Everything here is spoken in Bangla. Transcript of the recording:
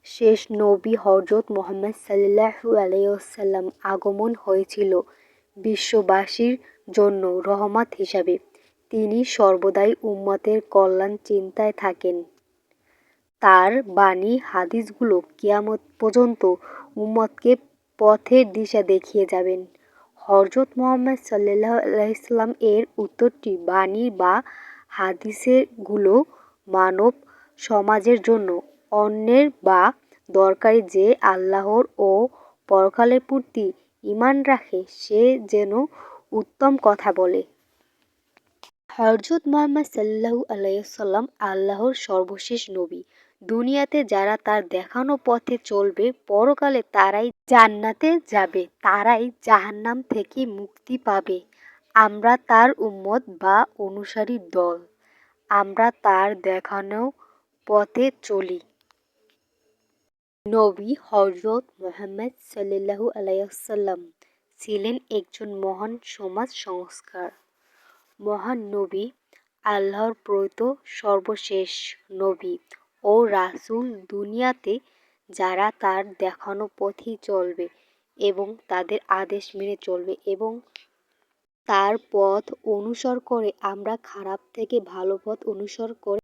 শেষ নবী হযরত মুহাম্মদ সাল্লাল্লাহু আলাইহি ওয়াসাল্লাম আগমন হয়েছিল বিশ্ববাসীর জন্য রহমত হিসাবে। তিনি সর্বদাই উম্মতের কল্যাণ চিন্তায় থাকেন। তার বাণী হাদিসগুলো কিয়ামত পর্যন্ত উম্মতকে পথের দিশা দেখিয়ে যাবেন। হযরত মুহাম্মদ সাল্লাল্লাহু আলাইহি ওয়াসাল্লাম এর উত্তরটি বাণী বা হাদিসগুলো মানব সমাজের জন্য অন্যের বা দরকারি যে আল্লাহর ও পরকালের প্রতি ঈমান রাখে সে যেন উত্তম কথা বলে। হযরত মুহাম্মদ সাল্লাল্লাহু আলাইহি ওয়াসাল্লাম আল্লাহর সর্বশেষ নবী। দুনিয়াতে যারা তার দেখানো পথে চলবে পরকালে তারাই জান্নাতে যাবে, তারাই জাহান্নাম থেকে মুক্তি পাবে। আমরা তার উম্মত বা অনুসারীর দল। আমরা তার দেখানো পথে চলি। নবী হযরত মুহাম্মদ সাল্লাল্লাহু আলাইহি ওয়াসাল্লাম ছিলেন একজন মহান সমাজ সংস্কারক। মহান নবী আল্লাহর প্রেরিত সর্বশেষ নবী ও রাসূল। দুনিয়াতে যারা তার দেখানো পথেই চলবে এবং তাদের আদেশ মেনে চলবে এবং তার পথ অনুসরণ করে, আমরা খারাপ থেকে ভালো পথ অনুসরণ করে